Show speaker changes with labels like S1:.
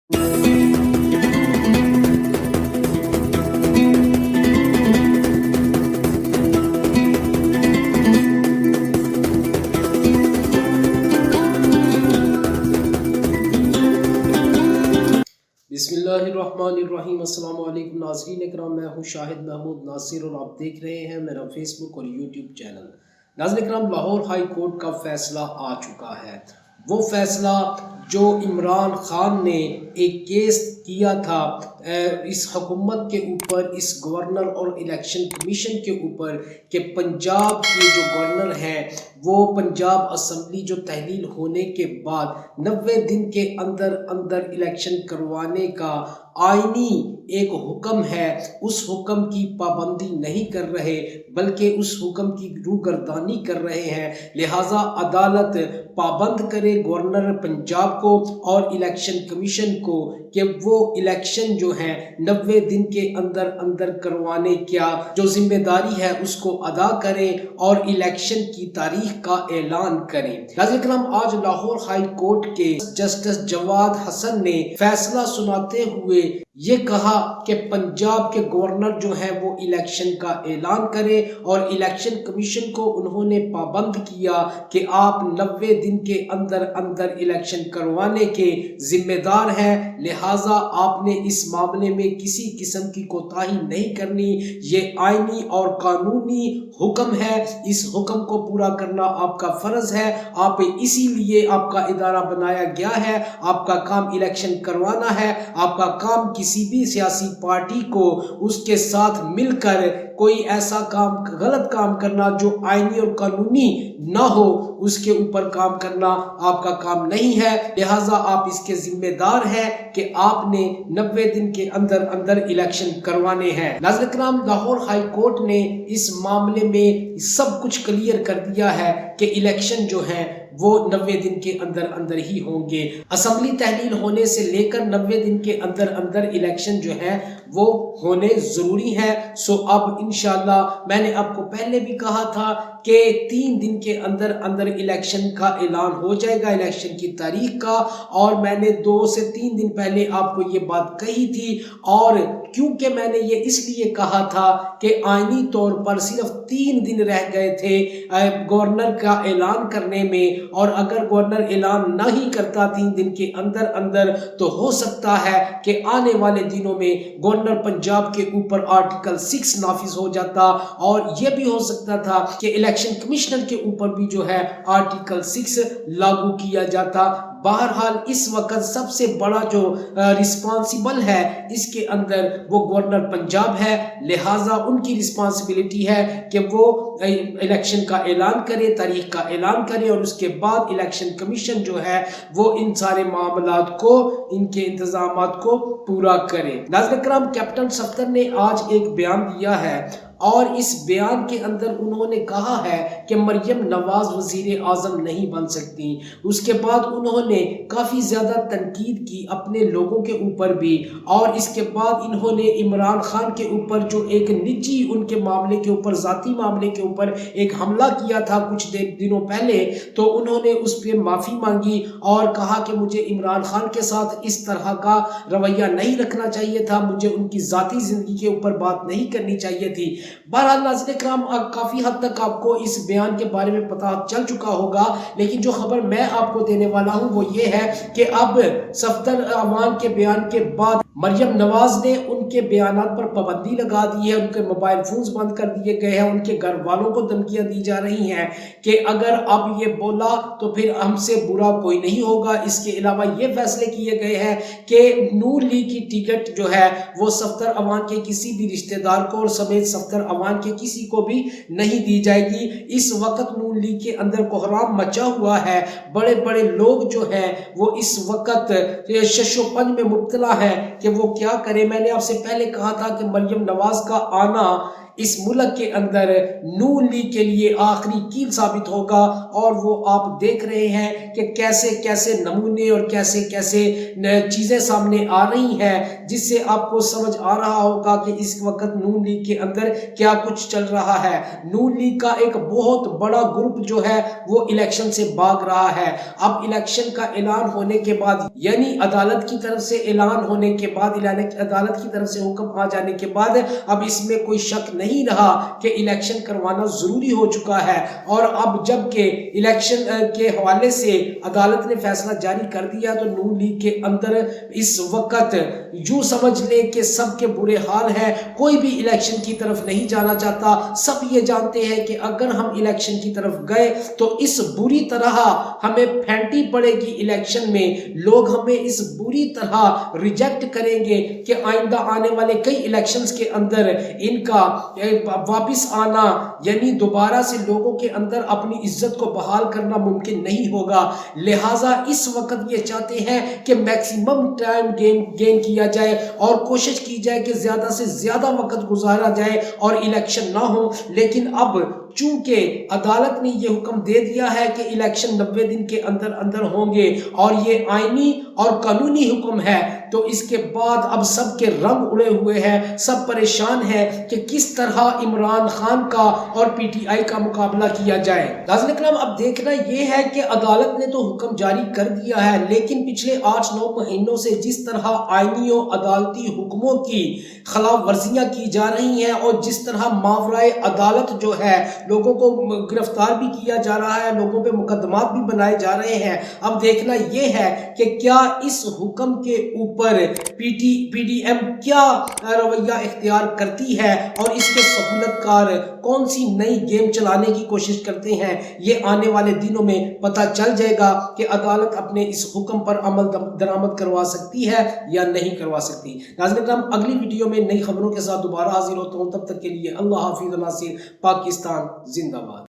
S1: بسم اللہ الرحمن الرحیم۔ السلام علیکم ناظرین اکرام، میں ہوں شاہد محمود ناصر اور آپ دیکھ رہے ہیں میرا فیس بک اور یوٹیوب چینل۔ ناظرین اکرام، لاہور ہائی کورٹ کا فیصلہ آ چکا ہے۔ وہ فیصلہ جو عمران خان نے ایک کیس کیا تھا اس حکومت کے اوپر، اس گورنر اور الیکشن کمیشن کے اوپر، کہ پنجاب کے جو گورنر ہیں وہ پنجاب اسمبلی جو تحلیل ہونے کے بعد 90 دن کے اندر اندر الیکشن کروانے کا آئینی ایک حکم ہے، اس حکم کی پابندی نہیں کر رہے بلکہ اس حکم کی روگردانی کر رہے ہیں۔ لہٰذا عدالت پابند کرے گورنر پنجاب کو اور الیکشن کمیشن کو کہ وہ الیکشن جو ہے 90 دن کے اندر اندر کروانے کیا جو ذمہ داری ہے اس کو ادا کریں اور الیکشن کی تاریخ کا اعلان کریں۔ ناظرین کرام، آج لاہور ہائی کورٹ کے جسٹس جواد حسن نے فیصلہ سناتے ہوئے یہ کہا کہ پنجاب کے گورنر جو ہیں وہ الیکشن کا اعلان کریں، اور الیکشن کمیشن کو انہوں نے پابند کیا کہ آپ 90 دن کے اندر اندر الیکشن کروانے کے ذمہ دار ہیں، لہٰذا آپ نے اس معاملے میں کسی قسم کی کوتاہی نہیں کرنی۔ یہ آئینی اور قانونی حکم ہے، اس حکم کو پورا کرنا آپ کا فرض ہے۔ آپ اسی لیے آپ کا ادارہ بنایا گیا ہے، آپ کا کام الیکشن کروانا ہے۔ آپ کا کام کسی بھی سیاسی پارٹی کو اس کے ساتھ مل کر کوئی ایسا کام، غلط کام کرنا جو آئینی اور قانونی نہ ہو، اس کے اوپر کام کرنا آپ کا کام نہیں ہے۔ لہٰذا آپ اس کے ذمہ دار ہیں کہ آپ نے 90 دن کے اندر اندر الیکشن کروانے ہیں۔ ناظرین کرام، لاہور ہائی کورٹ نے اس معاملے میں سب کچھ کلیئر کر دیا ہے کہ الیکشن جو ہے وہ 90 دن کے اندر اندر ہی ہوں گے۔ اسمبلی تحلیل ہونے سے لے کر 90 دن کے اندر اندر الیکشن جو ہے وہ ہونے ضروری ہے۔ سو اب انشاءاللہ، میں نے آپ کو پہلے بھی کہا تھا کہ 3 دن کے اندر اندر الیکشن کا اعلان ہو جائے گا، الیکشن کی تاریخ کا، اور میں نے 2 سے 3 دن پہلے آپ کو یہ بات کہی تھی۔ اور کیونکہ میں نے یہ اس لیے کہا تھا کہ آئینی طور پر صرف 3 دن رہ گئے تھے گورنر کا اعلان کرنے میں، اور اگر گورنر اعلان نہ ہی کرتا 3 دن کے اندر اندر تو ہو سکتا ہے کہ آنے والے دنوں میں گورنر پنجاب کے اوپر آرٹیکل 6 نافذ ہو جاتا، اور یہ بھی ہو سکتا تھا کہ الیکشن کمشنر کے اوپر بھی جو ہے آرٹیکل 6 لاگو کیا جاتا۔ بہرحال اس وقت سب سے بڑا جو رسپانسیبل ہے اس کے اندر وہ گورنر پنجاب ہے، لہٰذا ان کی رسپانسبلٹی ہے کہ وہ الیکشن کا اعلان کرے، تاریخ کا اعلان کرے، اور اس کے بعد الیکشن کمیشن جو ہے وہ ان سارے معاملات کو، ان کے انتظامات کو پورا کرے۔ ناظرین کرام، کیپٹن صفدر نے آج ایک بیان دیا ہے، اور اس بیان کے اندر انہوں نے کہا ہے کہ مریم نواز وزیر اعظم نہیں بن سکتی۔ اس کے بعد انہوں نے کافی زیادہ تنقید کی اپنے لوگوں کے اوپر بھی، اور اس کے بعد انہوں نے عمران خان کے اوپر جو ایک نجی ان کے معاملے کے اوپر، ذاتی معاملے کے اوپر ایک حملہ کیا تھا کچھ دنوں پہلے، تو انہوں نے اس پہ معافی مانگی اور کہا کہ مجھے عمران خان کے ساتھ اس طرح کا رویہ نہیں رکھنا چاہیے تھا، مجھے ان کی ذاتی زندگی کے اوپر بات نہیں کرنی چاہیے تھی۔ بہرحال ناظرین کرام، کافی حد تک آپ کو اس بیان کے بارے میں پتہ چل چکا ہوگا، لیکن جو خبر میں آپ کو دینے والا ہوں وہ یہ ہے کہ اب صفدر اعوان کے بیان کے بعد مریم نواز نے ان کے بیانات پر پابندی لگا دی ہے، ان کے موبائل فونز بند کر دیے گئے ہیں، ان کے گھر والوں کو دھمکیاں دی جا رہی ہیں کہ اگر اب یہ بولا تو پھر ہم سے برا کوئی نہیں ہوگا۔ اس کے علاوہ یہ فیصلے کیے گئے ہیں کہ نون لیگ کی ٹکٹ جو ہے وہ صفدر اعوان کے کسی بھی رشتہ دار کو اور سمیت صفدر اعوان کے کسی کو بھی نہیں دی جائے گی۔ اس وقت نون لیگ کے اندر کوحرام مچا ہوا ہے، بڑے بڑے لوگ جو ہیں وہ اس وقت شش و پنج میں مبتلا ہیں کہ وہ کیا کرے۔ میں نے آپ سے پہلے کہا تھا کہ مریم نواز کا آنا اس ملک کے اندر نون لیگ کے لیے آخری کیل ثابت ہوگا، اور وہ آپ دیکھ رہے ہیں کہ کیسے کیسے نمونے اور کیسے کیسے چیزیں سامنے آ رہی ہیں، جس سے آپ کو سمجھ آ رہا ہوگا کہ اس وقت نون لیگ کے اندر کیا کچھ چل رہا ہے۔ نون لیگ کا ایک بہت بڑا گروپ جو ہے وہ الیکشن سے بھاگ رہا ہے۔ اب الیکشن کا اعلان ہونے کے بعد، یعنی عدالت کی طرف سے اعلان ہونے کے بعد، عدالت کی طرف سے حکم آ جانے کے بعد اب اس میں کوئی شک نہیں رہا کہ الیکشن کروانا ضروری ہو چکا ہے۔ اور اب جب کہ الیکشن کے حوالے سے عدالت نے فیصلہ جاری کر دیا تو نون لیگ کے اندر اس وقت یوں سمجھ لیں کہ سب کے برے حال ہیں، کوئی بھی الیکشن کی طرف نہیں جانا چاہتا۔ سب یہ جانتے ہیں کہ اگر ہم الیکشن کی طرف گئے تو اس بری طرح ہمیں پھینٹی پڑے گی الیکشن میں، لوگ ہمیں اس بری طرح ریجیکٹ کریں گے کہ آئندہ آنے والے کئی الیکشنز کے اندر ان کا واپس آنا، یعنی دوبارہ سے لوگوں کے اندر اپنی عزت کو بحال کرنا ممکن نہیں ہوگا۔ لہٰذا اس وقت یہ چاہتے ہیں کہ میکسیمم ٹائم گین کیا جائے اور کوشش کی جائے کہ زیادہ سے زیادہ وقت گزارا جائے اور الیکشن نہ ہو۔ لیکن اب چونکہ عدالت نے یہ حکم دے دیا ہے کہ الیکشن 90 دن کے اندر اندر ہوں گے اور یہ آئینی اور قانونی حکم ہے، تو اس کے بعد اب سب کے رنگ اڑے ہوئے ہیں، سب پریشان ہیں کہ کس طرح عمران خان کا اور پی ٹی آئی کا مقابلہ کیا جائے۔ ناظرین اکرام، اب دیکھنا یہ ہے کہ عدالت نے تو حکم جاری کر دیا ہے، لیکن پچھلے 8-9 مہینوں سے جس طرح آئینی و عدالتی حکموں کی خلاف ورزیاں کی جا رہی ہیں اور جس طرح ماورائے عدالت جو ہے لوگوں کو گرفتار بھی کیا جا رہا ہے، لوگوں پہ مقدمات بھی بنائے جا رہے ہیں، اب دیکھنا یہ ہے کہ کیا اس حکم کے اوپر پی ڈی ایم کیا رویہ اختیار کرتی ہے اور اس کے سہولت کار کون سی نئی گیم چلانے کی کوشش کرتے ہیں۔ یہ آنے والے دنوں میں پتہ چل جائے گا کہ عدالت اپنے اس حکم پر عمل درآمد کروا سکتی ہے یا نہیں کروا سکتی۔ ناظرین اکرام، اگلی ویڈیو میں نئی خبروں کے ساتھ دوبارہ حاضر ہوتا ہوں، تب تک کے لیے اللہ حافظ۔ ناصر، پاکستان زندہ باد۔